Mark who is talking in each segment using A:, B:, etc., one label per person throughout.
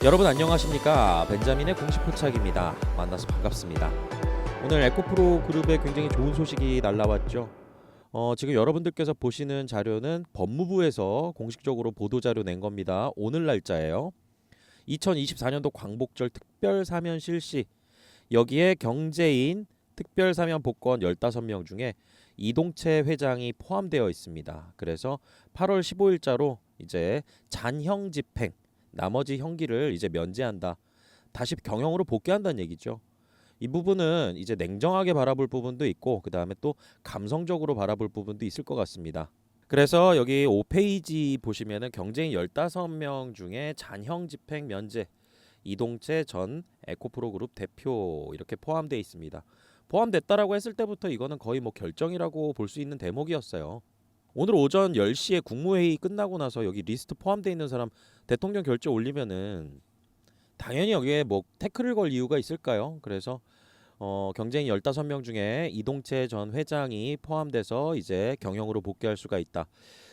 A: 여러분 안녕하십니까? 벤자민의 공식 포착입니다. 만나서 반갑습니다. 오늘 에코프로 그룹에 굉장히 좋은 소식이 날라왔죠. 지금 여러분들께서 보시는 자료는 법무부에서 공식적으로 보도자료 낸 겁니다. 오늘 날짜예요. 2024년도 광복절 특별사면 실시. 여기에 경제인 특별사면 복권 15명 중에 이동채 회장이 포함되어 있습니다. 그래서 8월 15일자로 이제 잔형 집행, 나머지 형기를 이제 면제한다. 다시 경영으로 복귀한다는 얘기죠. 이 부분은 이제 냉정하게 바라볼 부분도 있고 그다음에 또 감성적으로 바라볼 부분도 있을 것 같습니다. 그래서 여기 5페이지 보시면은 경제인 15명 중에 잔형 집행 면제 이동채 전 에코프로 그룹 대표 이렇게 포함되어 있습니다. 포함됐다라고 했을 때부터 이거는 거의 뭐 결정이라고 볼 수 있는 대목이었어요. 오늘 오전 10시에 국무회의 끝나고 나서 여기 리스트 포함되어 있는 사람 대통령 결재 올리면은 당연히 여기에 뭐 태클을 걸 이유가 있을까요? 그래서 경쟁인 15명 중에 이동채 전 회장이 포함돼서 이제 경영으로 복귀할 수가 있다.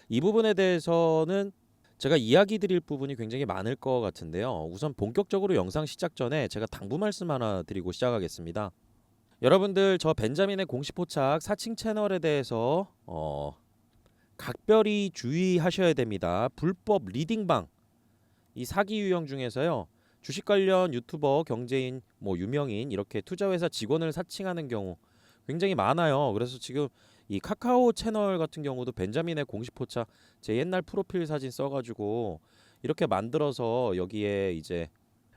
A: 이 부분에 대해서는 제가 이야기 드릴 부분이 굉장히 많을 것 같은데요. 우선 본격적으로 영상 시작 전에 제가 당부 말씀 하나 드리고 시작하겠습니다. 여러분들 저 벤자민의 공식 포착 사칭 채널에 대해서 각별히 주의하셔야 됩니다. 불법 리딩방 이 사기 유형 중에서요. 주식 관련 유튜버, 경제인, 뭐 유명인 이렇게 투자회사 직원을 사칭하는 경우 굉장히 많아요. 그래서 지금 이 카카오 채널 같은 경우도 벤자민의 공식 포착 제 옛날 프로필 사진 써가지고 이렇게 만들어서 여기에 이제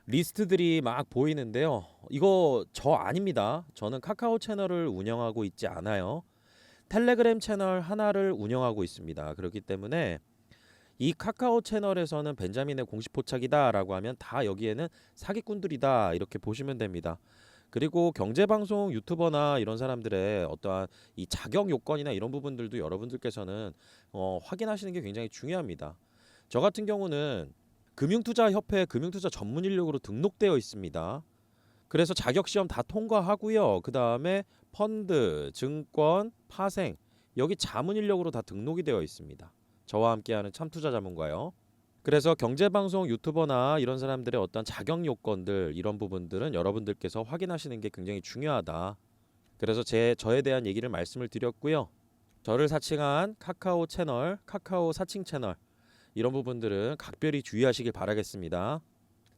A: 리스트들이 막 보이는데요. 이거 저 아닙니다. 저는 카카오 채널을 운영하고 있지 않아요. 텔레그램 채널 하나를 운영하고 있습니다. 그렇기 때문에 이 카카오 채널에서는 벤자민의 공식 포착이다라고 하면 다 여기에는 사기꾼들이다 이렇게 보시면 됩니다. 그리고 경제방송 유튜버나 이런 사람들의 어떠한 이 자격 요건이나 이런 부분들도 여러분들께서는 확인하시는 게 굉장히 중요합니다. 저 같은 경우는 금융투자협회 금융투자 전문 인력으로 등록되어 있습니다. 그래서 자격시험 다 통과하고요. 그 다음에 펀드, 증권, 파생 여기 자문 인력으로 다 등록이 되어 있습니다. 저와 함께하는 참투자 자문가요. 그래서 경제방송 유튜버나 이런 사람들의 어떤 자격 요건들 이런 부분들은 여러분들께서 확인하시는 게 굉장히 중요하다. 그래서 저에 대한 얘기를 말씀을 드렸고요. 저를 사칭한 카카오 채널, 카카오 사칭 채널 이런 부분들은 각별히 주의하시길 바라겠습니다.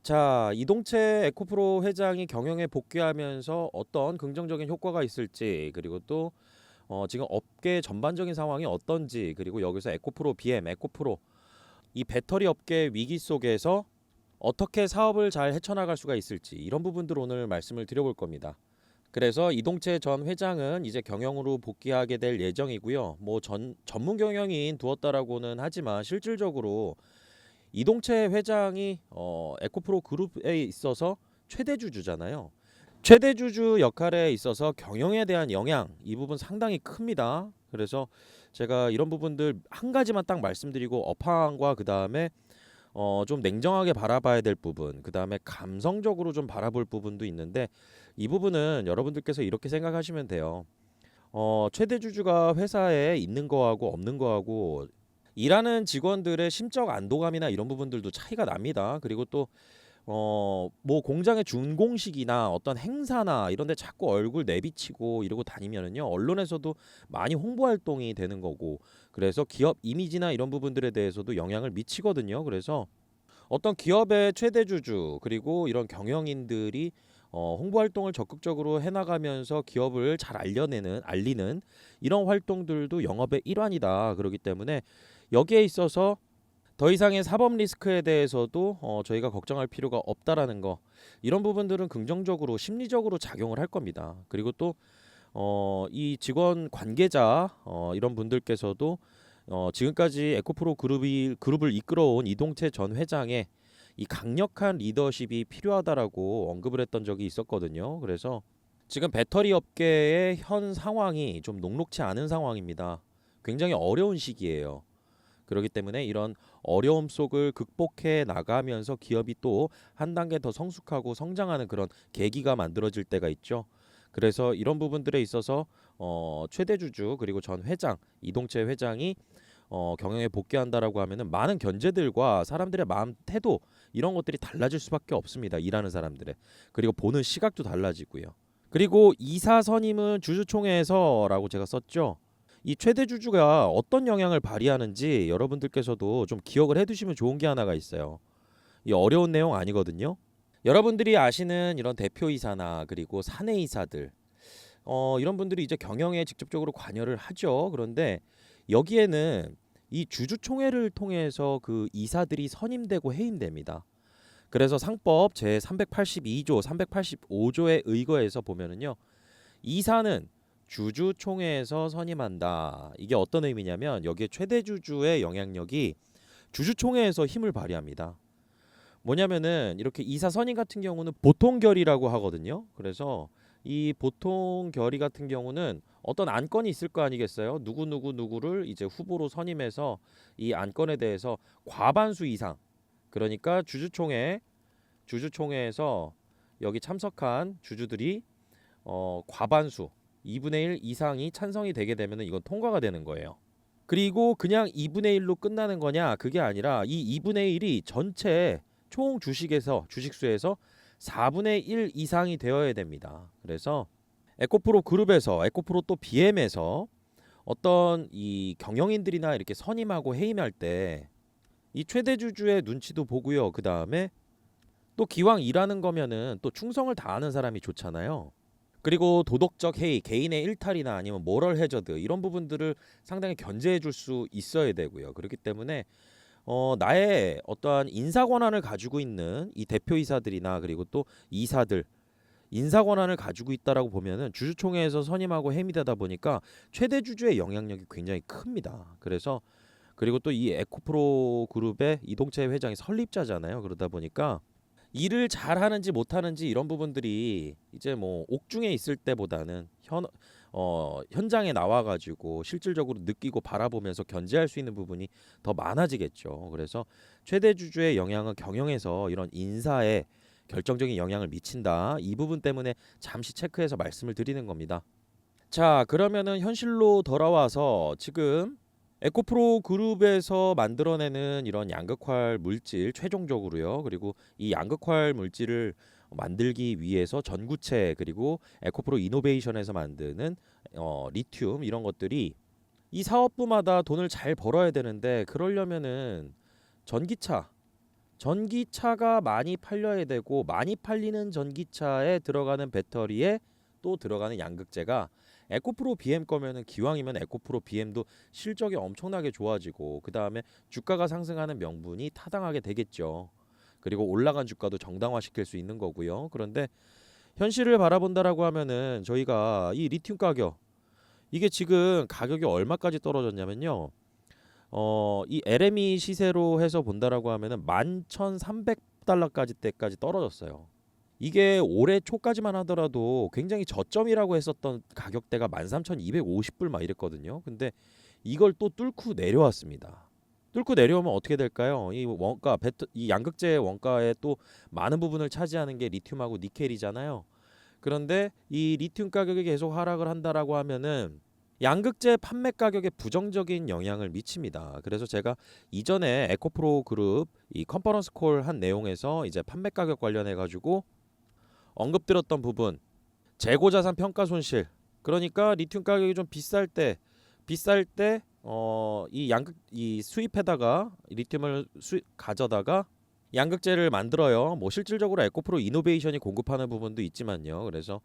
A: 자, 이동채 에코프로 회장이 경영에 복귀하면서 어떤 긍정적인 효과가 있을지 그리고 또 지금 업계 전반적인 상황이 어떤지 그리고 여기서 에코프로 BM, 에코프로 이 배터리 업계 위기 속에서 어떻게 사업을 잘 헤쳐나갈 수가 있을지 이런 부분들 오늘 말씀을 드려볼 겁니다. 그래서 이동채 전 회장은 이제 경영으로 복귀하게 될 예정이고요. 뭐 전문 경영인 두었다라고는 하지만 실질적으로 이동채 회장이 에코프로 그룹에 있어서 최대주주잖아요. 최대주주 역할에 있어서 경영에 대한 영향 이 부분 상당히 큽니다. 그래서 제가 이런 부분들 한 가지만 딱 말씀드리고 업황과 그 다음에 좀 냉정하게 바라봐야 될 부분, 그 다음에 감성적으로 좀 바라볼 부분도 있는데 이 부분은 여러분들께서 이렇게 생각하시면 돼요. 최대주주가 회사에 있는 거하고 없는 거하고 일하는 직원들의 심적 안도감이나 이런 부분들도 차이가 납니다. 그리고 또 뭐 공장의 준공식이나 어떤 행사나 이런 데 자꾸 얼굴 내비치고 이러고 다니면은요. 언론에서도 많이 홍보 활동이 되는 거고 그래서 기업 이미지나 이런 부분들에 대해서도 영향을 미치거든요. 그래서 어떤 기업의 최대주주 그리고 이런 경영인들이 홍보 활동을 적극적으로 해나가면서 기업을 잘 알리는 이런 활동들도 영업의 일환이다. 그렇기 때문에 여기에 있어서 더 이상의 사법 리스크에 대해서도 저희가 걱정할 필요가 없다라는 거 이런 부분들은 긍정적으로 심리적으로 작용을 할 겁니다. 그리고 또 이 직원 관계자 이런 분들께서도 지금까지 에코프로 그룹을 이끌어온 이동채 전 회장의 이 강력한 리더십이 필요하다라고 언급을 했던 적이 있었거든요. 그래서 지금 배터리 업계의 현 상황이 좀 녹록치 않은 상황입니다. 굉장히 어려운 시기예요. 그렇기 때문에 이런 어려움 속을 극복해 나가면서 기업이 또 한 단계 더 성숙하고 성장하는 그런 계기가 만들어질 때가 있죠. 그래서 이런 부분들에 있어서 최대주주 그리고 전 회장 이동채 회장이 경영에 복귀한다라고 하면은 많은 견제들과 사람들의 마음 태도 이런 것들이 달라질 수밖에 없습니다. 일하는 사람들의. 그리고 보는 시각도 달라지고요. 그리고 이사 선임은 주주총회에서라고 제가 썼죠. 이 최대 주주가 어떤 영향을 발휘하는지 여러분들께서도 좀 기억을 해두시면 좋은 게 하나가 있어요. 이 어려운 내용 아니거든요. 여러분들이 아시는 이런 대표이사나 그리고 사내이사들 이런 분들이 이제 경영에 직접적으로 관여를 하죠. 그런데 여기에는 이 주주총회를 통해서 그 이사들이 선임되고 해임됩니다. 그래서 상법 제 382조, 385조에 의거해서 보면은요. 이사는 주주총회에서 선임한다. 이게 어떤 의미냐면 여기에 최대 주주의 영향력이 주주총회에서 힘을 발휘합니다. 뭐냐면은 이렇게 이사 선임 같은 경우는 보통 결의라고 하거든요. 그래서 이 보통 결의 같은 경우는 어떤 안건이 있을 거 아니겠어요? 누구를 이제 후보로 선임해서 이 안건에 대해서 과반수 이상, 그러니까 주주총회에서 여기 참석한 주주들이 과반수 2분의 1 이상이 찬성이 되게 되면은 이건 통과가 되는 거예요. 그리고 그냥 2분의 1로 끝나는 거냐? 그게 아니라 이 2분의 1이 전체 총 주식수에서 4분의 1 이상이 되어야 됩니다. 그래서 에코프로 그룹에서 에코프로 또 BM에서 어떤 이 경영인들이나 이렇게 선임하고 해임할 때 이 최대 주주의 눈치도 보고요. 그 다음에 또 기왕 일하는 거면은 또 충성을 다하는 사람이 좋잖아요. 그리고 도덕적 해이, 개인의 일탈이나 아니면 모럴 해저드 이런 부분들을 상당히 견제해 줄 수 있어야 되고요. 그렇기 때문에 나의 어떠한 인사 권한을 가지고 있는 이 대표이사들이나 그리고 또 이사들 인사 권한을 가지고 있다라고 보면은 주주총회에서 선임하고 해임되다 보니까 최대 주주의 영향력이 굉장히 큽니다. 그래서 그리고 또 이 에코프로 그룹의 이동채 회장이 설립자잖아요. 그러다 보니까 일을 잘하는지 못하는지 이런 부분들이 이제 뭐 옥중에 있을 때보다는 현장에 나와가지고 실질적으로 느끼고 바라보면서 견제할 수 있는 부분이 더 많아지겠죠. 그래서 최대 주주의 영향은 경영에서 이런 인사에 결정적인 영향을 미친다. 이 부분 때문에 잠시 체크해서 말씀을 드리는 겁니다. 자, 그러면은 현실로 돌아와서 지금 에코프로 그룹에서 만들어내는 이런 양극활 물질 최종적으로요. 그리고 이 양극활 물질을 만들기 위해서 전구체 그리고 에코프로 이노베이션에서 만드는 리튬 이런 것들이 이 사업부마다 돈을 잘 벌어야 되는데 그러려면은 전기차 전기차가 많이 팔려야 되고 많이 팔리는 전기차에 들어가는 배터리에 또 들어가는 양극재가 에코프로 BM 거면은 기왕이면 에코프로 BM도 실적이 엄청나게 좋아지고 그 다음에 주가가 상승하는 명분이 타당하게 되겠죠. 그리고 올라간 주가도 정당화시킬 수 있는 거고요. 그런데 현실을 바라본다라고 하면은 저희가 이 리튬 가격 이게 지금 가격이 얼마까지 떨어졌냐면요. 이 LME 시세로 해서 본다라고 하면은 11,300달러까지 때까지 떨어졌어요. 이게 올해 초까지만 하더라도 굉장히 저점이라고 했었던 가격대가 13,250불 막 이랬거든요. 근데 이걸 또 뚫고 내려왔습니다. 뚫고 내려오면 어떻게 될까요? 이 양극재 원가에 또 많은 부분을 차지하는 게 리튬하고 니켈이잖아요. 그런데 이 리튬 가격이 계속 하락을 한다라고 하면은 양극재 판매 가격에 부정적인 영향을 미칩니다. 그래서 제가 이전에 에코프로 그룹 이 컨퍼런스 콜 한 내용에서 이제 판매 가격 관련해 가지고 언급드렸던 부분 재고자산 평가 손실 그러니까 리튬 가격이 좀 비쌀 때 이 수입해다가 리튬을 가져다가 양극재를 만들어요. 뭐 실질적으로 에코프로 이노베이션이 공급하는 부분도 있지만요. 그래서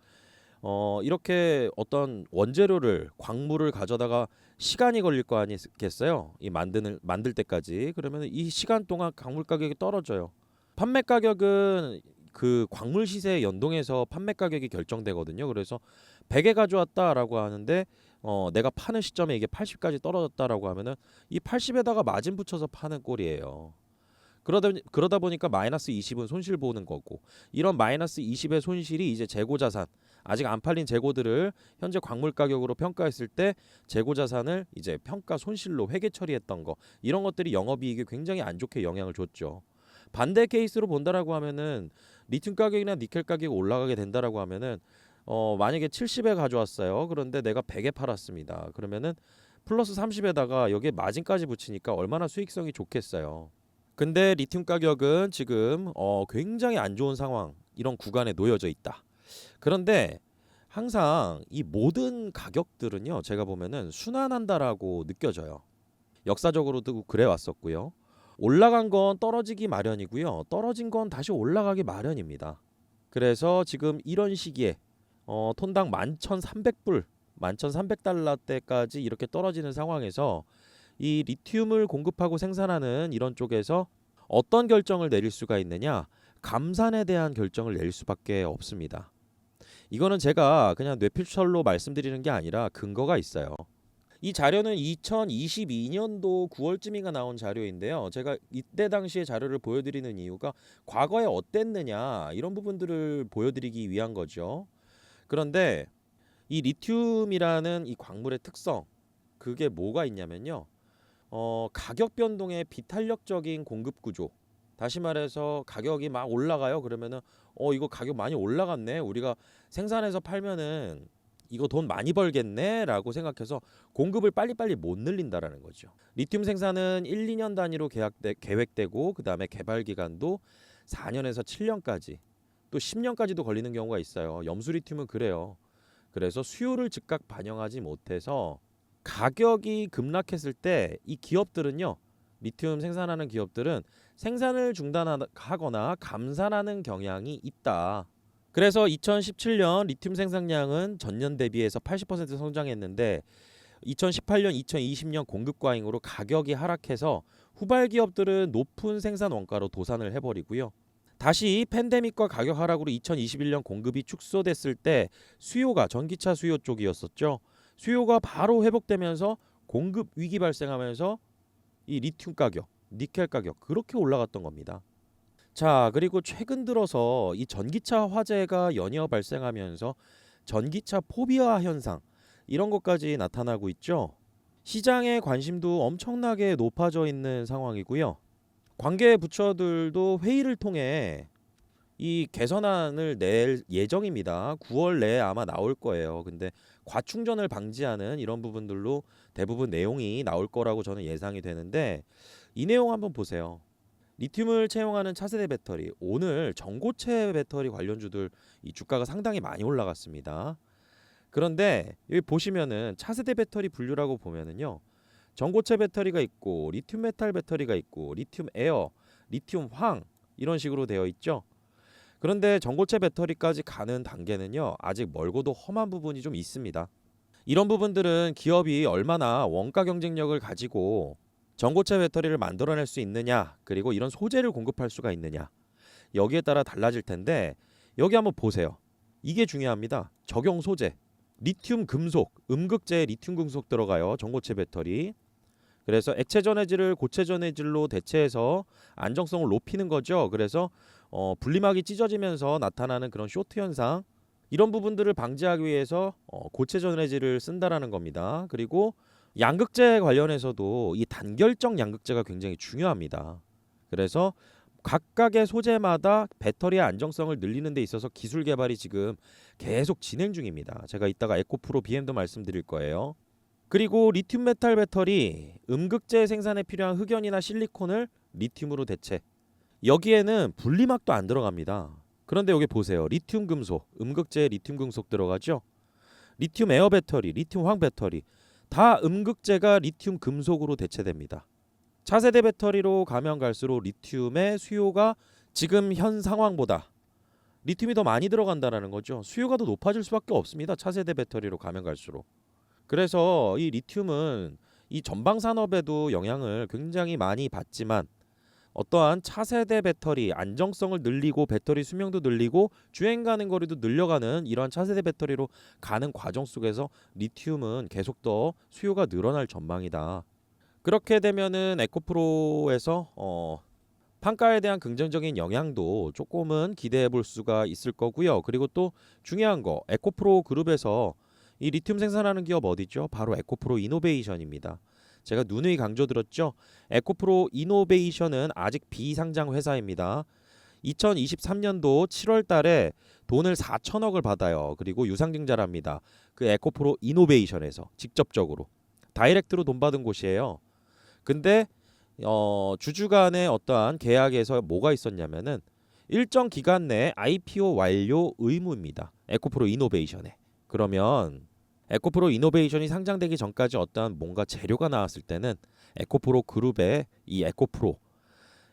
A: 이렇게 어떤 원재료를 광물을 가져다가 시간이 걸릴 거 아니겠어요? 이 만들 때까지 그러면 이 시간 동안 광물 가격이 떨어져요. 판매 가격은 그 광물 시세에 연동해서 판매 가격이 결정되거든요. 그래서 100에 가져왔다라고 하는데 내가 파는 시점에 이게 80까지 떨어졌다라고 하면은 이 80에다가 마진 붙여서 파는 꼴이에요. 그러다 보니까 마이너스 20은 손실 보는 거고 이런 마이너스 20의 손실이 이제 재고 자산 아직 안 팔린 재고들을 현재 광물 가격으로 평가했을 때 재고 자산을 이제 평가 손실로 회계 처리했던 거 이런 것들이 영업이익에 굉장히 안 좋게 영향을 줬죠. 반대 케이스로 본다라고 하면은 리튬 가격이나 니켈 가격이 올라가게 된다라고 하면은 만약에 70에 가져왔어요. 그런데 내가 100에 팔았습니다. 그러면은 플러스 30에다가 여기에 마진까지 붙이니까 얼마나 수익성이 좋겠어요. 근데 리튬 가격은 지금 굉장히 안 좋은 상황, 이런 구간에 놓여져 있다. 그런데 항상 이 모든 가격들은요, 제가 보면은 순환한다라고 느껴져요. 역사적으로도 그래 왔었고요. 올라간 건 떨어지기 마련이고요. 떨어진 건 다시 올라가기 마련입니다. 그래서 지금 이런 시기에 톤당 11,300불, 11,300달러대까지 이렇게 떨어지는 상황에서 이 리튬을 공급하고 생산하는 이런 쪽에서 어떤 결정을 내릴 수가 있느냐? 감산에 대한 결정을 내릴 수밖에 없습니다. 이거는 제가 그냥 뇌피셜로 말씀드리는 게 아니라 근거가 있어요. 이 자료는 2022년도 9월쯤인가 나온 자료인데요. 제가 이때 당시의 자료를 보여드리는 이유가 과거에 어땠느냐 이런 부분들을 보여드리기 위한 거죠. 그런데 이 리튬이라는 이 광물의 특성, 그게 뭐가 있냐면요. 가격 변동의 비탄력적인 공급 구조. 다시 말해서 가격이 막 올라가요. 그러면은 이거 가격 많이 올라갔네. 우리가 생산해서 팔면은 이거 돈 많이 벌겠네라고 생각해서 공급을 빨리빨리 못 늘린다라는 거죠. 리튬 생산은 1, 2년 단위로 계획되고 그다음에 개발 기간도 4년에서 7년까지 또 10년까지도 걸리는 경우가 있어요. 염수 리튬은 그래요. 그래서 수요를 즉각 반영하지 못해서 가격이 급락했을 때 이 기업들은요. 리튬 생산하는 기업들은 생산을 중단하거나 감산하는 경향이 있다. 그래서 2017년 리튬 생산량은 전년 대비해서 80% 성장했는데 2018년, 2020년 공급 과잉으로 가격이 하락해서 후발 기업들은 높은 생산 원가로 도산을 해버리고요. 다시 팬데믹과 가격 하락으로 2021년 공급이 축소됐을 때 수요가 전기차 수요 쪽이었었죠. 수요가 바로 회복되면서 공급 위기 발생하면서 이 리튬 가격, 니켈 가격 그렇게 올라갔던 겁니다. 자, 그리고 최근 들어서 이 전기차 화재가 연이어 발생하면서 전기차 포비아 현상 이런 것까지 나타나고 있죠. 시장의 관심도 엄청나게 높아져 있는 상황이고요. 관계 부처들도 회의를 통해 이 개선안을 낼 예정입니다. 9월 내에 아마 나올 거예요. 근데 과충전을 방지하는 이런 부분들로 대부분 내용이 나올 거라고 저는 예상이 되는데 이 내용 한번 보세요. 리튬을 채용하는 차세대 배터리, 오늘 전고체 배터리 관련주들 이 주가가 상당히 많이 올라갔습니다. 그런데 여기 보시면은 차세대 배터리 분류라고 보면은요. 전고체 배터리가 있고 리튬 메탈 배터리가 있고 리튬 에어, 리튬 황 이런 식으로 되어 있죠. 그런데 전고체 배터리까지 가는 단계는요. 아직 멀고도 험한 부분이 좀 있습니다. 이런 부분들은 기업이 얼마나 원가 경쟁력을 가지고 전고체 배터리를 만들어낼 수 있느냐, 그리고 이런 소재를 공급할 수가 있느냐, 여기에 따라 달라질 텐데 여기 한번 보세요. 이게 중요합니다. 적용 소재, 리튬 금속, 음극재에 리튬 금속 들어가요. 전고체 배터리. 그래서 액체 전해질을 고체 전해질로 대체해서 안정성을 높이는 거죠. 그래서 분리막이 찢어지면서 나타나는 그런 쇼트 현상, 이런 부분들을 방지하기 위해서 고체 전해질을 쓴다라는 겁니다. 그리고 양극재 관련해서도 이 단결적 양극재가 굉장히 중요합니다. 그래서 각각의 소재마다 배터리의 안정성을 늘리는 데 있어서 기술 개발이 지금 계속 진행 중입니다. 제가 이따가 에코프로 BM도 말씀드릴 거예요. 그리고 리튬 메탈 배터리, 음극재 생산에 필요한 흑연이나 실리콘을 리튬으로 대체. 여기에는 분리막도 안 들어갑니다. 그런데 여기 보세요. 리튬 금속, 음극재에 리튬 금속 들어가죠. 리튬 에어 배터리, 리튬 황 배터리 다 음극재가 리튬 금속으로 대체됩니다. 차세대 배터리로 가면 갈수록 리튬의 수요가 지금 현 상황보다 리튬이 더 많이 들어간다라는 거죠. 수요가 더 높아질 수밖에 없습니다. 차세대 배터리로 가면 갈수록. 그래서 이 리튬은 이 전방 산업에도 영향을 굉장히 많이 받지만 어떠한 차세대 배터리 안정성을 늘리고 배터리 수명도 늘리고 주행 가는 거리도 늘려가는 이러한 차세대 배터리로 가는 과정 속에서 리튬은 계속 더 수요가 늘어날 전망이다. 그렇게 되면은 에코프로에서 판가에 대한 긍정적인 영향도 조금은 기대해 볼 수가 있을 거고요. 그리고 또 중요한 거, 에코프로 그룹에서 이 리튬 생산하는 기업 어디죠? 바로 에코프로 이노베이션입니다. 제가 누누이 강조드렸죠. 에코프로 이노베이션은 아직 비상장 회사입니다. 2023년도 7월 달에 돈을 4천억을 받아요. 그리고 유상증자랍니다. 그 에코프로 이노베이션에서 직접적으로. 다이렉트로 돈 받은 곳이에요. 근데 주주 간의 어떠한 계약에서 뭐가 있었냐면은 일정 기간 내에 IPO 완료 의무입니다. 에코프로 이노베이션에. 그러면 에코프로 이노베이션이 상장되기 전까지 어떠한 뭔가 재료가 나왔을 때는 에코프로 그룹의 이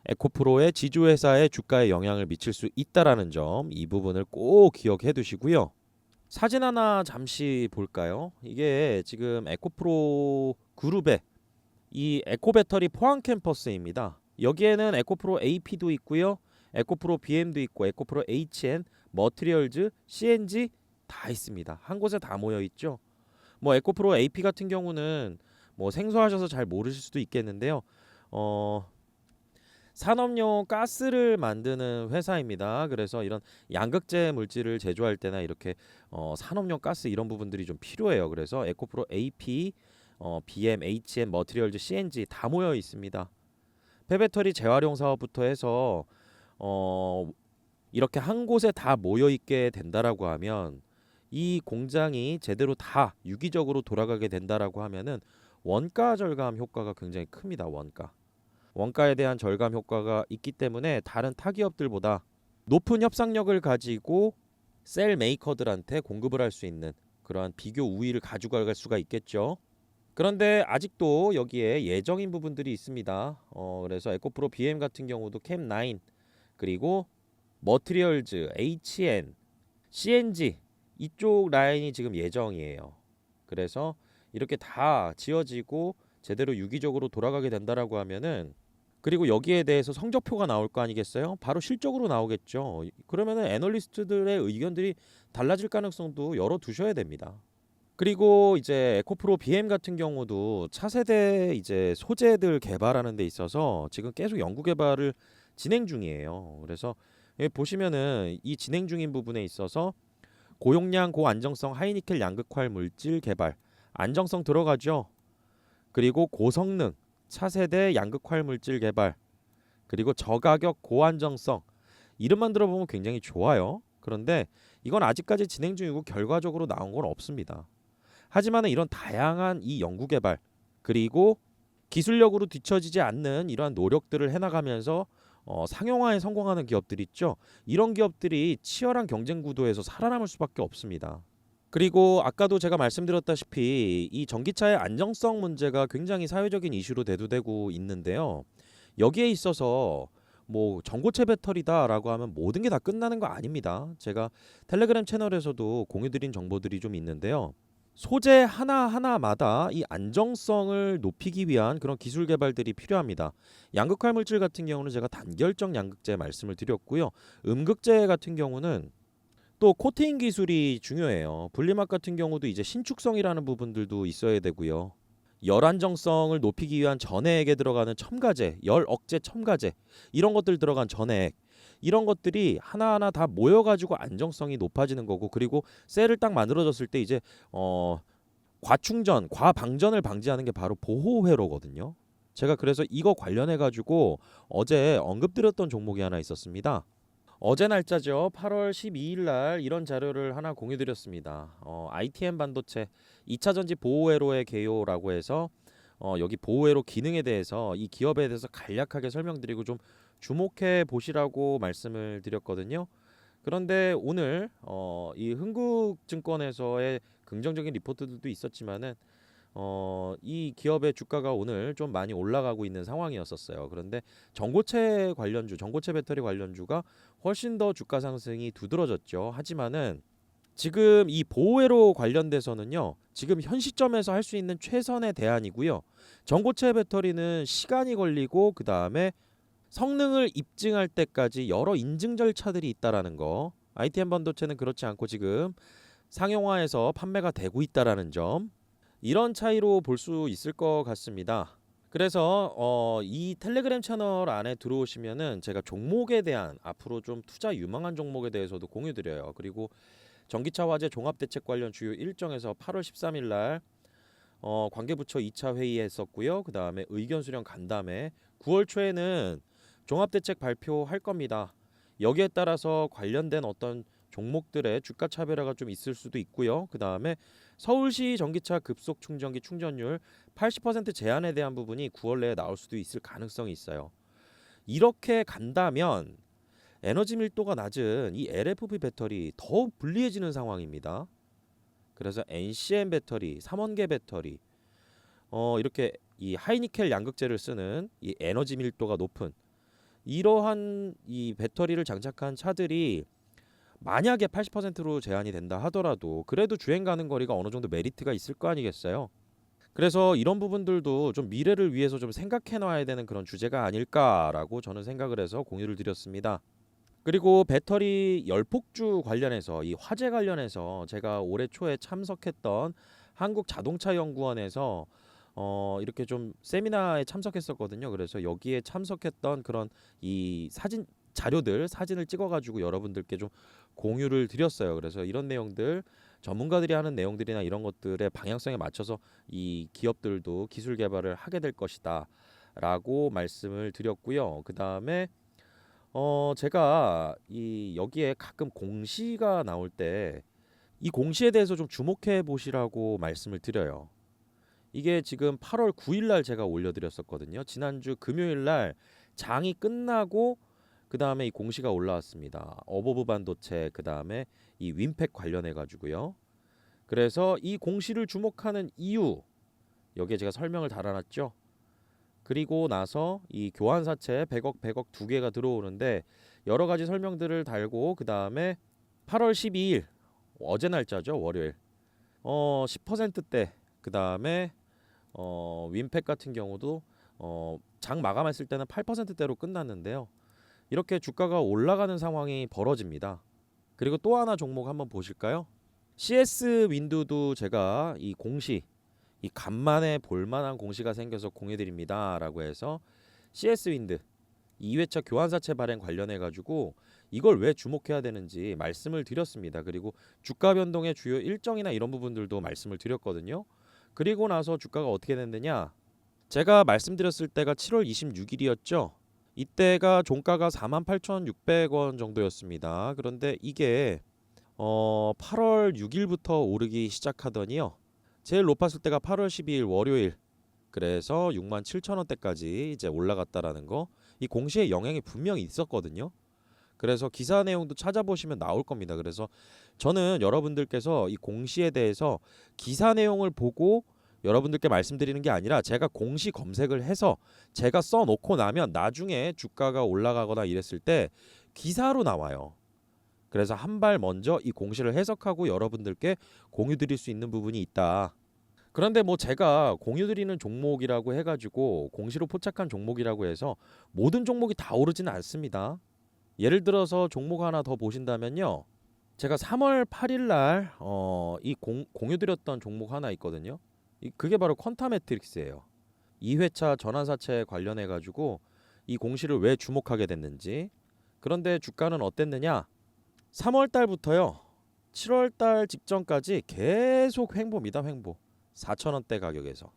A: 에코프로의 지주회사의 주가에 영향을 미칠 수 있다라는 점, 이 부분을 꼭 기억해 두시고요. 사진 하나 잠시 볼까요? 이게 지금 에코프로 그룹의 이 에코배터리 포항 캠퍼스입니다. 여기에는 에코프로 AP도 있고요. 에코프로 BM도 있고 에코프로 HN, 머티리얼즈, CNG 다 있습니다. 한 곳에 다 모여 있죠. 뭐 에코프로 AP 같은 경우는 뭐 생소하셔서 잘 모르실 수도 있겠는데요. 산업용 가스를 만드는 회사입니다. 그래서 이런 양극재 물질을 제조할 때나 이렇게 산업용 가스 이런 부분들이 좀 필요해요. 그래서 에코프로 AP, BM, HN, 머티리얼즈, CNG 다 모여 있습니다. 폐배터리 재활용 사업부터 해서 이렇게 한 곳에 다 모여 있게 된다라고 하면 이 공장이 제대로 다 유기적으로 돌아가게 된다라고 하면은 원가 절감 효과가 굉장히 큽니다. 원가에 대한 절감 효과가 있기 때문에 다른 타기업들보다 높은 협상력을 가지고 셀 메이커들한테 공급을 할 수 있는 그러한 비교 우위를 가져갈 수가 있겠죠. 그런데 아직도 여기에 예정인 부분들이 있습니다. 그래서 에코프로 BM 같은 경우도 캠9 그리고 머티리얼즈, HN, CNG 이쪽 라인이 지금 예정이에요. 그래서 이렇게 다 지어지고 제대로 유기적으로 돌아가게 된다라고 하면은, 그리고 여기에 대해서 성적표가 나올 거 아니겠어요? 바로 실적으로 나오겠죠. 그러면은 애널리스트들의 의견들이 달라질 가능성도 열어 두셔야 됩니다. 그리고 이제 에코프로 BM 같은 경우도 차세대 이제 소재들 개발하는 데 있어서 지금 계속 연구 개발을 진행 중이에요. 그래서 여기 보시면은 이 진행 중인 부분에 있어서 고용량 고안정성 하이니켈 양극활 물질 개발 안정성 들어가죠. 그리고 고성능 차세대 양극활 물질 개발, 그리고 저가격 고안정성, 이름만 들어보면 굉장히 좋아요. 그런데 이건 아직까지 진행 중이고 결과적으로 나온 건 없습니다. 하지만 이런 다양한 이 연구 개발 그리고 기술력으로 뒤처지지 않는 이러한 노력들을 해나가면서 상용화에 성공하는 기업들 있죠. 이런 기업들이 치열한 경쟁 구도에서 살아남을 수밖에 없습니다. 그리고 아까도 제가 말씀드렸다시피 이 전기차의 안정성 문제가 굉장히 사회적인 이슈로 대두되고 있는데요. 여기에 있어서 뭐 전고체 배터리다라고 하면 모든 게 다 끝나는 거 아닙니다. 제가 텔레그램 채널에서도 공유드린 정보들이 좀 있는데요. 소재 하나하나마다 이 안정성을 높이기 위한 그런 기술 개발들이 필요합니다. 양극화 물질 같은 경우는 제가 단결적 양극재 말씀을 드렸고요. 음극재 같은 경우는 또 코팅 기술이 중요해요. 분리막 같은 경우도 이제 신축성이라는 부분들도 있어야 되고요. 열 안정성을 높이기 위한 전해액에 들어가는 첨가제, 열 억제 첨가제 이런 것들 들어간 전해액, 이런 것들이 하나하나 다 모여가지고 안정성이 높아지는 거고, 그리고 셀을 딱 만들어졌을 때 이제 과충전, 과방전을 방지하는 게 바로 보호 회로거든요. 제가 그래서 이거 관련해 가지고 어제 언급드렸던 종목이 하나 있었습니다. 어제 날짜죠. 8월 12일 날 이런 자료를 하나 공유드렸습니다. ITM 반도체 2차 전지 보호회로의 개요라고 해서 여기 보호회로 기능에 대해서 이 기업에 대해서 간략하게 설명드리고 좀 주목해 보시라고 말씀을 드렸거든요. 그런데 오늘 이 흥국증권에서의 긍정적인 리포트들도 있었지만은 이 기업의 주가가 오늘 좀 많이 올라가고 있는 상황이었었어요. 그런데 전고체 관련주, 전고체 배터리 관련주가 훨씬 더 주가 상승이 두드러졌죠. 하지만은 지금 이 보호회로 관련돼서는요, 지금 현 시점에서 할 수 있는 최선의 대안이고요. 전고체 배터리는 시간이 걸리고 그 다음에 성능을 입증할 때까지 여러 인증 절차들이 있다라는 거. ITM 반도체는 그렇지 않고 지금 상용화해서 판매가 되고 있다라는 점. 이런 차이로 볼 수 있을 것 같습니다. 그래서 이 텔레그램 채널 안에 들어오시면은 제가 종목에 대한 앞으로 좀 투자 유망한 종목에 대해서도 공유드려요. 그리고 전기차 화재 종합대책 관련 주요 일정에서 8월 13일 날 관계부처 2차 회의했었고요. 그 다음에 의견 수렴 간담회 9월 초에는 종합대책 발표할 겁니다. 여기에 따라서 관련된 어떤 종목들의 주가 차별화가 좀 있을 수도 있고요. 그 다음에 서울시 전기차 급속 충전기 충전율 80% 제한에 대한 부분이 9월 내에 나올 수도 있을 가능성이 있어요. 이렇게 간다면 에너지 밀도가 낮은 이 LFP 배터리 더욱 불리해지는 상황입니다. 그래서 NCM 배터리, 삼원계 배터리, 이렇게 이 하이니켈 양극재를 쓰는 이 에너지 밀도가 높은 이러한 이 배터리를 장착한 차들이 만약에 80%로 제한이 된다 하더라도 그래도 주행 가는 거리가 어느 정도 메리트가 있을 거 아니겠어요? 그래서 이런 부분들도 좀 미래를 위해서 좀 생각해 놔야 되는 그런 주제가 아닐까라고 저는 생각을 해서 공유를 드렸습니다. 그리고 배터리 열폭주 관련해서 이 화재 관련해서 제가 올해 초에 참석했던 한국자동차연구원에서 이렇게 좀 세미나에 참석했었거든요. 그래서 여기에 참석했던 그런 이 사진 자료들 사진을 찍어가지고 여러분들께 좀 공유를 드렸어요. 그래서 이런 내용들 전문가들이 하는 내용들이나 이런 것들의 방향성에 맞춰서 이 기업들도 기술 개발을 하게 될 것이다라고 말씀을 드렸고요. 그 다음에 제가 이 여기에 가끔 공시가 나올 때 이 공시에 대해서 좀 주목해 보시라고 말씀을 드려요. 이게 지금 8월 9일 날 제가 올려드렸었거든요. 지난주 금요일 날 장이 끝나고 그 다음에 이 공시가 올라왔습니다. 어버브 반도체 그 다음에 이 윈팩 관련해 가지고요. 그래서 이 공시를 주목하는 이유 여기에 제가 설명을 달아놨죠. 그리고 나서 이 교환사채 100억 두 개가 들어오는데 여러 가지 설명들을 달고 그 다음에 8월 12일 어제 날짜죠 월요일 10%대 그 다음에 윈팩 같은 경우도 장 마감했을 때는 8%대로 끝났는데요. 이렇게 주가가 올라가는 상황이 벌어집니다. 그리고 또 하나 종목 한번 보실까요? CS 윈도도 제가 이 공시 이 간만에 볼만한 공시가 생겨서 공유드립니다라고 해서 CS 윈드 2회차 교환사채 발행 관련해 가지고 이걸 왜 주목해야 되는지 말씀을 드렸습니다. 그리고 주가 변동의 주요 일정이나 이런 부분들도 말씀을 드렸거든요. 그리고 나서 주가가 어떻게 됐느냐? 제가 말씀드렸을 때가 7월 26일이었죠. 이때가 종가가 48,600원 정도였습니다. 그런데 이게 8월 6일부터 오르기 시작하더니요. 제일 높았을 때가 8월 12일 월요일. 그래서 67,000원대까지 이제 올라갔다라는 거. 이 공시에 영향이 분명히 있었거든요. 그래서 기사 내용도 찾아보시면 나올 겁니다. 그래서 저는 여러분들께서 이 공시에 대해서 기사 내용을 보고 여러분들께 말씀드리는 게 아니라 제가 공시 검색을 해서 제가 써놓고 나면 나중에 주가가 올라가거나 이랬을 때 기사로 나와요. 그래서 한 발 먼저 이 공시를 해석하고 여러분들께 공유 드릴 수 있는 부분이 있다. 그런데 뭐 제가 공유 드리는 종목이라고 해가지고 공시로 포착한 종목이라고 해서 모든 종목이 다 오르지는 않습니다. 예를 들어서 종목 하나 더 보신다면요. 제가 3월 8일 날이 공유 드렸던 종목 하나 있거든요. 그게 바로 퀀타 매트릭스예요. 2회차 전환사채 관련해 가지고 이 공시를 왜 주목하게 됐는지. 그런데 주가는 어땠느냐? 3월 달부터요. 7월 달 직전까지 계속 횡보입니다. 횡보. 4,000원대 가격에서.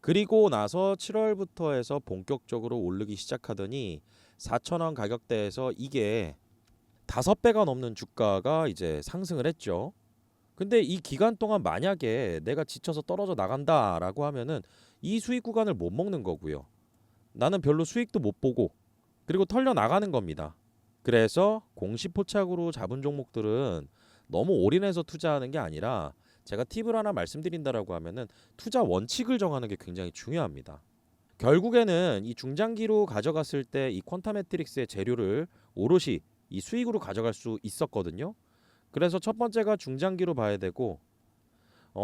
A: 그리고 나서 7월부터 해서 본격적으로 오르기 시작하더니 4,000원 가격대에서 이게 5배가 넘는 주가가 이제 상승을 했죠. 근데 이 기간 동안 만약에 내가 지쳐서 떨어져 나간다라고 하면은 이 수익 구간을 못 먹는 거고요. 나는 별로 수익도 못 보고 그리고 털려 나가는 겁니다. 그래서 공시포착으로 잡은 종목들은 너무 올인해서 투자하는 게 아니라 제가 팁을 하나 말씀드린다라고 하면은 투자 원칙을 정하는 게 굉장히 중요합니다. 결국에는 이 중장기로 가져갔을 때 이 퀀타 매트릭스의 재료를 오롯이 이 수익으로 가져갈 수 있었거든요. 그래서 첫 번째가 중장기로 봐야 되고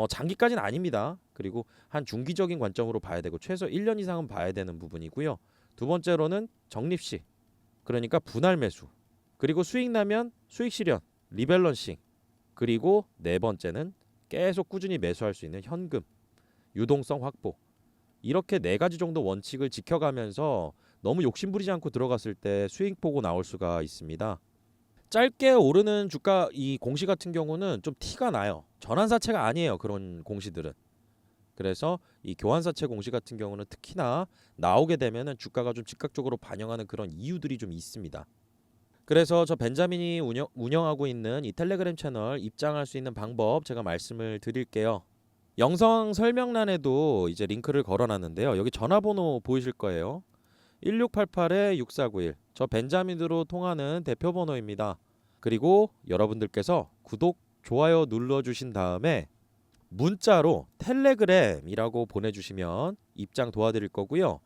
A: 장기까지는 아닙니다. 그리고 한 중기적인 관점으로 봐야 되고 최소 1년 이상은 봐야 되는 부분이고요. 두 번째로는 적립시 그러니까 분할 매수 그리고 수익 나면 수익 실현 리밸런싱 그리고 네 번째는 계속 꾸준히 매수할 수 있는 현금 유동성 확보 이렇게 네 가지 정도 원칙을 지켜가면서 너무 욕심부리지 않고 들어갔을 때 수익 보고 나올 수가 있습니다. 짧게 오르는 주가 이 공시 같은 경우는 좀 티가 나요. 전환사채가 아니에요. 그런 공시들은. 그래서 이 교환사채 공시 같은 경우는 특히나 나오게 되면은 주가가 좀 즉각적으로 반영하는 그런 이유들이 좀 있습니다. 그래서 저 벤자민이 운영하고 있는 이 텔레그램 채널 입장할 수 있는 방법 제가 말씀을 드릴게요. 영상 설명란에도 이제 링크를 걸어놨는데요. 여기 전화번호 보이실 거예요. 1688-6491. 저 벤자민으로 통하는 대표번호입니다. 그리고 여러분들께서 구독, 좋아요 눌러주신 다음에 문자로 텔레그램이라고 보내주시면 입장 도와드릴 거고요.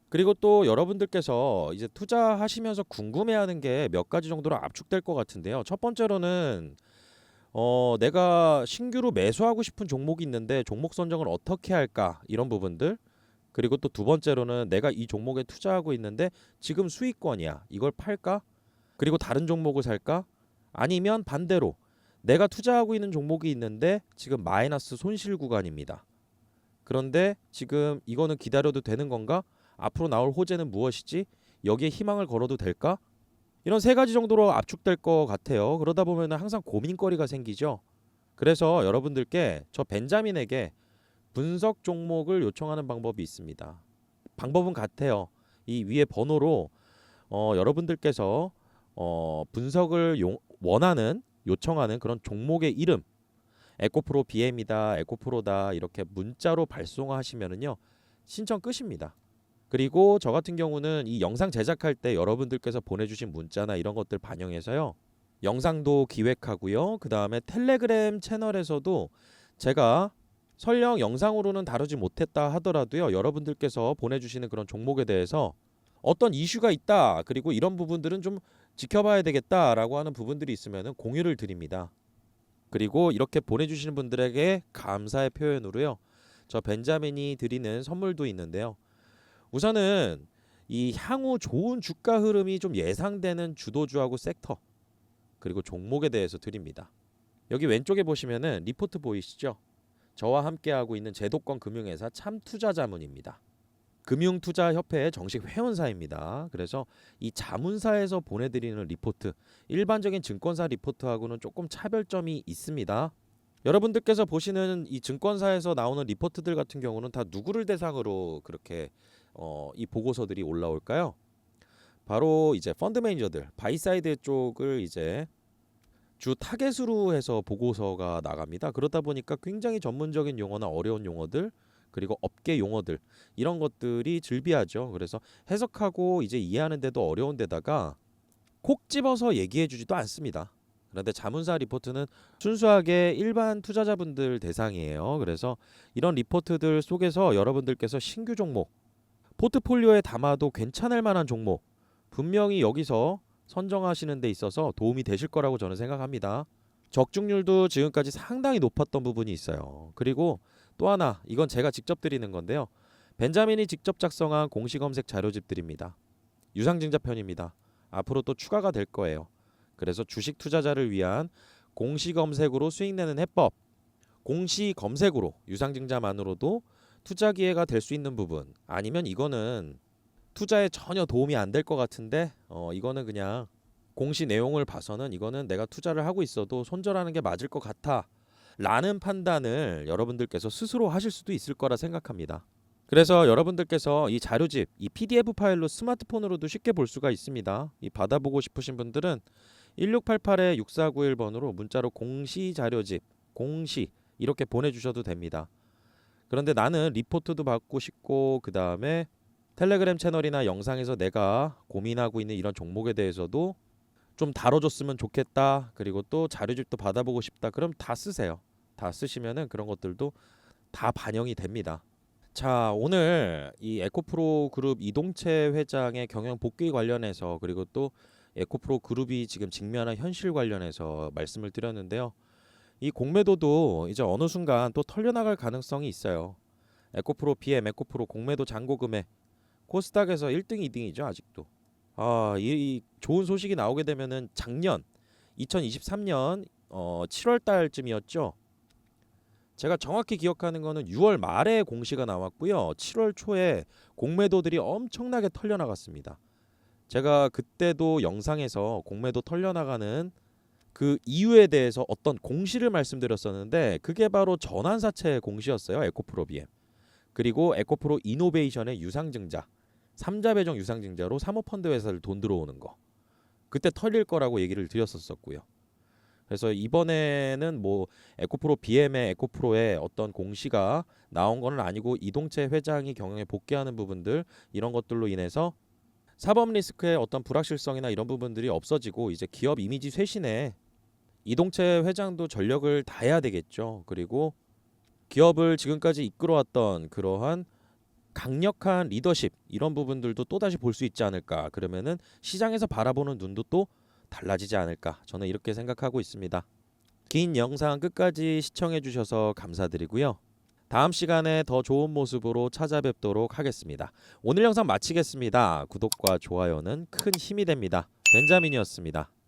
A: 그리고 또 여러분들께서 이제 투자하시면서 궁금해하는 게 몇 가지 정도로 압축될 것 같은데요. 첫 번째로는 내가 신규로 매수하고 싶은 종목이 있는데 종목 선정을 어떻게 할까 이런 부분들. 그리고 또 두 번째로는 내가 이 종목에 투자하고 있는데 지금 수익권이야. 이걸 팔까? 그리고 다른 종목을 살까? 아니면 반대로 내가 투자하고 있는 종목이 있는데 지금 마이너스 손실 구간입니다. 그런데 지금 이거는 기다려도 되는 건가? 앞으로 나올 호재는 무엇이지? 여기에 희망을 걸어도 될까? 이런 세 가지 정도로 압축될 것 같아요. 그러다 보면 항상 고민거리가 생기죠. 그래서 여러분들께 저 벤자민에게 분석 종목을 요청하는 방법이 있습니다. 방법은 같아요. 이 위에 번호로 여러분들께서 분석을 원하는 요청하는 그런 종목의 이름 에코프로 BM이다, 에코프로다 이렇게 문자로 발송하시면은요 신청 끝입니다. 그리고 저 같은 경우는 이 영상 제작할 때 여러분들께서 보내주신 문자나 이런 것들 반영해서요 영상도 기획하고요. 그 다음에 텔레그램 채널에서도 제가 설령 영상으로는 다루지 못했다 하더라도요 여러분들께서 보내주시는 그런 종목에 대해서 어떤 이슈가 있다 그리고 이런 부분들은 좀 지켜봐야 되겠다라고 하는 부분들이 있으면 공유를 드립니다. 그리고 이렇게 보내주시는 분들에게 감사의 표현으로요 저 벤자민이 드리는 선물도 있는데요. 우선은 이 향후 좋은 주가 흐름이 좀 예상되는 주도주하고 섹터 그리고 종목에 대해서 드립니다. 여기 왼쪽에 보시면은 리포트 보이시죠? 저와 함께하고 있는 제도권 금융회사 참투자자문입니다. 금융투자협회의 정식 회원사입니다. 그래서 이 자문사에서 보내드리는 리포트, 일반적인 증권사 리포트하고는 조금 차별점이 있습니다. 여러분들께서 보시는 이 증권사에서 나오는 리포트들 같은 경우는 다 누구를 대상으로 그렇게 이 보고서들이 올라올까요? 바로 이제 펀드 매니저들, 바이사이드 쪽을 이제 주 타겟으로 해서 보고서가 나갑니다. 그러다 보니까 굉장히 전문적인 용어나 어려운 용어들 그리고 업계 용어들 이런 것들이 즐비하죠. 그래서 해석하고 이제 이해하는 데도 어려운 데다가 콕 집어서 얘기해 주지도 않습니다. 그런데 자문사 리포트는 순수하게 일반 투자자분들 대상이에요. 그래서 이런 리포트들 속에서 여러분들께서 신규 종목, 포트폴리오에 담아도 괜찮을 만한 종목 분명히 여기서 선정하시는 데 있어서 도움이 되실 거라고 저는 생각합니다. 적중률도 지금까지 상당히 높았던 부분이 있어요. 그리고 또 하나 이건 제가 직접 드리는 건데요. 벤자민이 직접 작성한 공시검색 자료집들입니다. 유상증자 편입니다. 앞으로 또 추가가 될 거예요. 그래서 주식 투자자를 위한 공시검색으로 수익내는 해법, 공시검색으로 유상증자만으로도 투자 기회가 될 수 있는 부분 아니면 이거는 투자에 전혀 도움이 안 될 것 같은데 이거는 그냥 공시 내용을 봐서는 이거는 내가 투자를 하고 있어도 손절하는 게 맞을 것 같아 라는 판단을 여러분들께서 스스로 하실 수도 있을 거라 생각합니다. 그래서 여러분들께서 이 자료집, 이 PDF 파일로 스마트폰으로도 쉽게 볼 수가 있습니다. 이 받아보고 싶으신 분들은 1688-6491번으로 문자로 공시 자료집, 공시 이렇게 보내주셔도 됩니다. 그런데 나는 리포트도 받고 싶고 그 다음에 텔레그램 채널이나 영상에서 내가 고민하고 있는 이런 종목에 대해서도 좀 다뤄줬으면 좋겠다. 그리고 또 자료집도 받아보고 싶다. 그럼 다 쓰세요. 다 쓰시면은 그런 것들도 다 반영이 됩니다. 자, 오늘 이 에코프로 그룹 이동채 회장의 경영 복귀 관련해서 그리고 또 에코프로 그룹이 지금 직면한 현실 관련해서 말씀을 드렸는데요. 이 공매도도 이제 어느 순간 또 털려나갈 가능성이 있어요. 에코프로 BM, 에코프로 공매도 잔고 금액 코스닥에서 1등, 2등이죠 아직도. 이 좋은 소식이 나오게 되면은 작년 2023년 7월 달쯤이었죠. 제가 정확히 기억하는 거는 6월 말에 공시가 나왔고요. 7월 초에 공매도들이 엄청나게 털려나갔습니다. 제가 그때도 영상에서 공매도 털려나가는 그 이유에 대해서 어떤 공시를 말씀드렸었는데 그게 바로 전환사채 공시였어요. 에코프로 BM. 그리고 에코프로 이노베이션의 유상증자 3자 배정 유상증자로 사모펀드 회사를 돈 들어오는 거 그때 털릴 거라고 얘기를 드렸었고요. 그래서 이번에는 뭐 에코프로 BM의 에코프로의 어떤 공시가 나온 건 아니고 이동채 회장이 경영에 복귀하는 부분들 이런 것들로 인해서 사법 리스크의 어떤 불확실성이나 이런 부분들이 없어지고 이제 기업 이미지 쇄신에 이동채 회장도 전력을 다해야 되겠죠. 그리고 기업을 지금까지 이끌어왔던 그러한 강력한 리더십 이런 부분들도 또다시 볼 수 있지 않을까. 그러면은 시장에서 바라보는 눈도 또 달라지지 않을까. 저는 이렇게 생각하고 있습니다. 긴 영상 끝까지 시청해 주셔서 감사드리고요. 다음 시간에 더 좋은 모습으로 찾아뵙도록 하겠습니다. 오늘 영상 마치겠습니다. 구독과 좋아요는 큰 힘이 됩니다. 벤자민이었습니다.